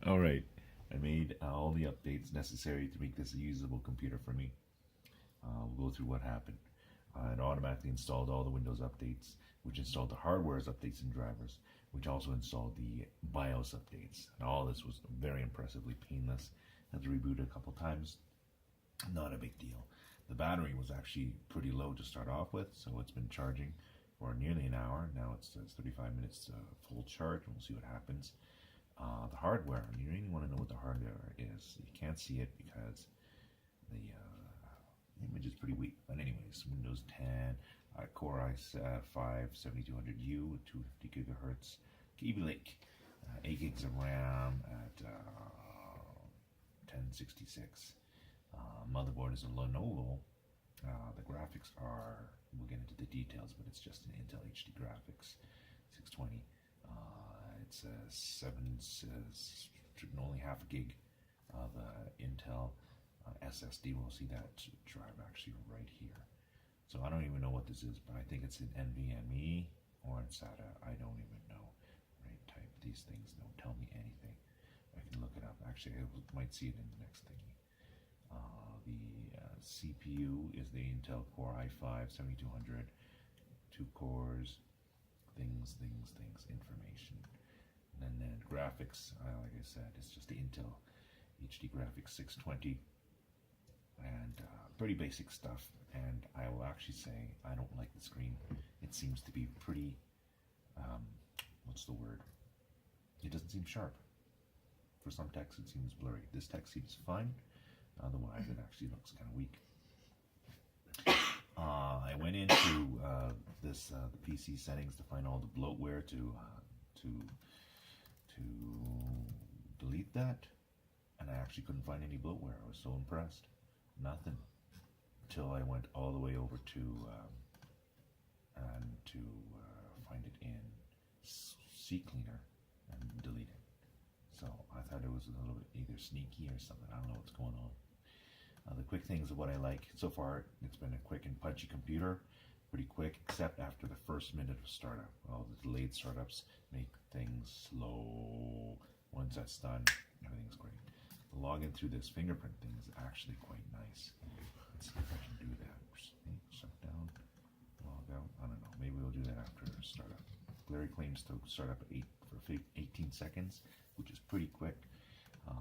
All right, I made all the updates necessary to make this a usable computer for me. We'll go through what happened. It automatically installed all the Windows updates, which installed the hardware's updates and drivers, which also installed the BIOS updates. And all this was very impressively painless. Had to reboot a couple times. Not a big deal. The battery was actually pretty low to start off with, so it's been charging for nearly an hour. Now it's 35 minutes full charge, and we'll see what happens. The hardware, you really want to know what the hardware is. You can't see it because the image is pretty weak. But anyways, Windows 10, Core i5 7200U, 250 gigahertz, Kaby Lake, 8 gigs of RAM at 1066. Motherboard is a Lenovo. The graphics are, we'll get into the details, but it's just an Intel HD graphics, 620. It's only half a gig of Intel SSD. We'll see that drive actually right here. So I don't even know what this is, but I think it's an NVMe or it's SATA. I don't even know. Right? Type these things. Don't tell me anything. I can look it up. Actually, I might see it in the next thingy. The CPU is the Intel Core i5 7200, 2 cores, things, information. And then graphics, like I said, it's just the Intel HD graphics 620, and pretty basic stuff. And I will actually say I don't like the screen. It seems to be pretty, what's the word? It doesn't seem sharp. For some text it seems blurry. This text seems fine. Otherwise it actually looks kind of weak. I went into the PC settings to find all the bloatware to delete that, and I actually couldn't find any bloatware. I was so impressed. Nothing. Until I went all the way over to find it in CCleaner and delete it. So I thought it was a little bit either sneaky or something. I don't know what's going on. The quick things of what I like so far, it's been a quick and punchy computer, pretty quick, except after the first minute of startup. Well, the delayed startups make things slow. Once that's done, everything's great. The login through this fingerprint thing is actually quite nice. Let's see if I can do that. Shut down, log out. I don't know. Maybe we'll do that after startup. Larry claims to start up for 18 seconds, which is pretty quick.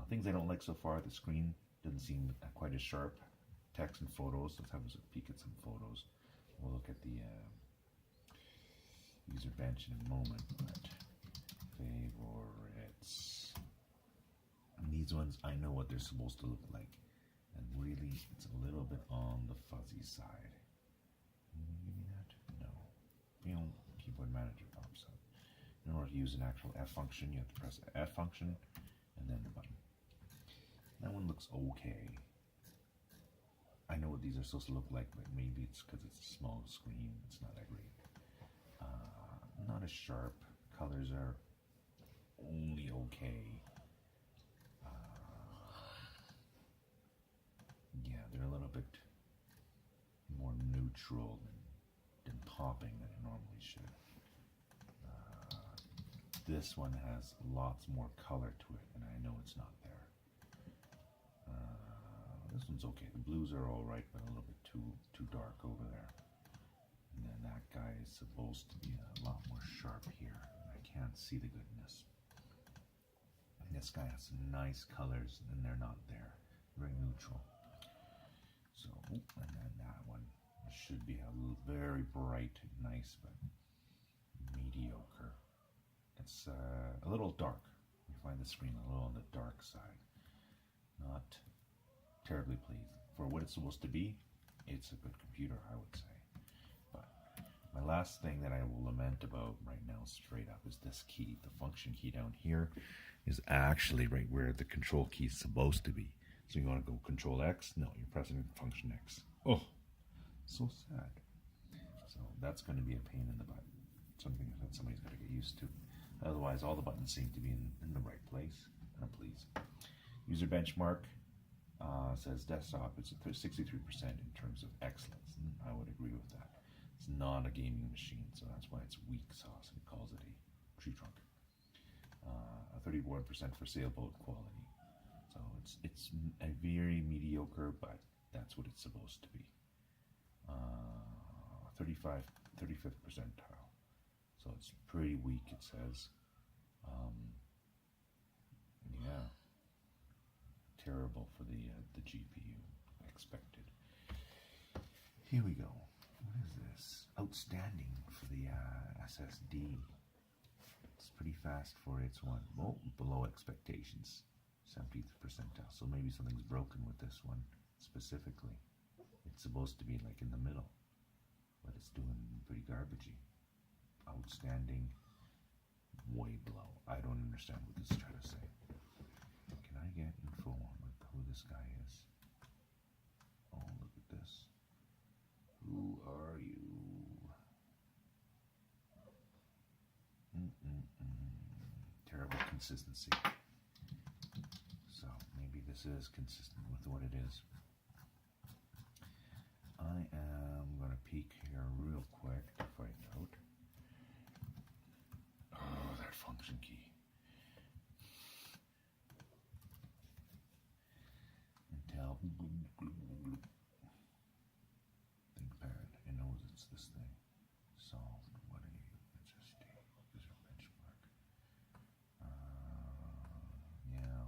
Things I don't like so far, the screen doesn't seem quite as sharp. Text and photos, let's have a peek at some photos. We'll look at the user bench in a moment, but favorites. And these ones, I know what they're supposed to look like. And really, it's a little bit on the fuzzy side. Can you give me that? No. Keyboard manager pops up. In order to use an actual F function, you have to press the F function and then the button. That one looks okay. I know what these are supposed to look like, but maybe it's because it's a small screen. It's not that great. Not as sharp. Colors are only okay. Yeah, they're a little bit more neutral than popping than it normally should. This one has lots more color to it, and I know it's not there. This one's okay. The blues are all right, but a little bit too dark over there. And then that guy is supposed to be a lot more sharp here. I can't see the goodness. And this guy has some nice colors, and they're not there. Very neutral. So, and then that one should be a very bright, nice, but mediocre. It's a little dark. We find the screen a little on the dark side. Not terribly pleased. For what it's supposed to be, it's a good computer, I would say. But my last thing that I will lament about right now straight up is this key. The function key down here is actually right where the control key is supposed to be. So you want to go Control X? No, you're pressing function X. Oh, so sad. So that's going to be a pain in the butt. Something that somebody's got to get used to. Otherwise, all the buttons seem to be in the right place. Please. User benchmark says desktop. It's at 63% in terms of excellence. And I would agree with that. It's not a gaming machine, so that's why it's weak sauce and it calls it a tree trunk. 31% for sailboat quality. So it's a very mediocre, but that's what it's supposed to be. 35th percentile. So it's pretty weak, it says. Yeah, terrible for the GPU, expected. Here we go. What is this? Outstanding for the SSD. It's pretty fast for its one. Well, below expectations, 70th percentile. So maybe something's broken with this one specifically. It's supposed to be like in the middle, but it's doing pretty garbagey. Outstanding, way below. I don't understand what this is trying to say. Can I get info on who this guy is? Oh, look at this. Who are you? Terrible consistency. So maybe this is consistent with what it is. I am going to peek here real quick to find out. Oh, that function key. Intel. Thinkpad. It knows it's this thing. Solved. What are you? SSD. Is your benchmark? Yeah.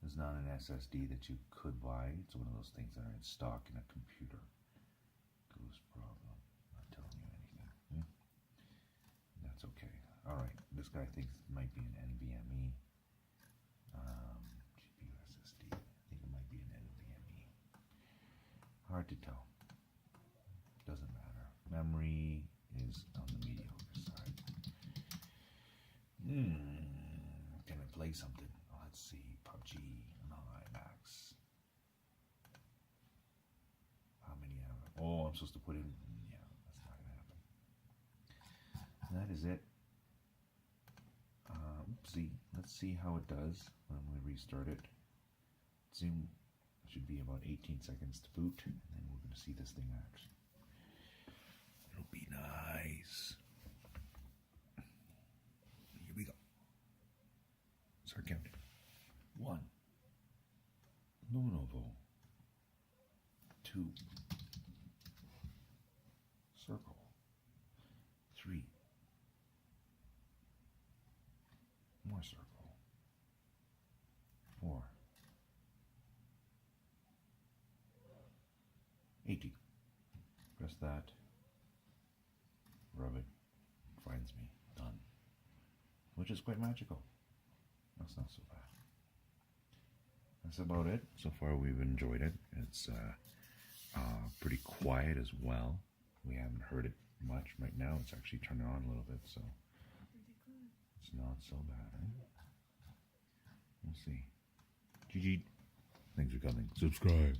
There's not an SSD that you could buy. It's one of those things that are in stock in a computer. Goose problem. Not telling you anything. That's okay. Alright, this guy thinks it might be an NVMe. GPU SSD. I think it might be an NVMe. Hard to tell. Doesn't matter. Memory is on the mediocre side. Can I play something? Let's see. PUBG on IMAX. How many have I? Oh, I'm supposed to put in. Yeah, that's not going to happen. That is it. Oopsie. Let's see how it does when we restart it. Zoom should be about 18 seconds to boot, and then we're going to see this thing in action. It'll be nice. Here we go. Start counting. 1. Lenovo. 2. Circle. 3. More circle. 4. 80. Press that. Rub it. Finds me. Done. Which is quite magical. That's not so bad. That's about it. So far we've enjoyed it. It's pretty quiet as well. We haven't heard it much right now. It's actually turned on a little bit, so it's not so bad. We'll see. GG. Thanks for coming. Subscribe.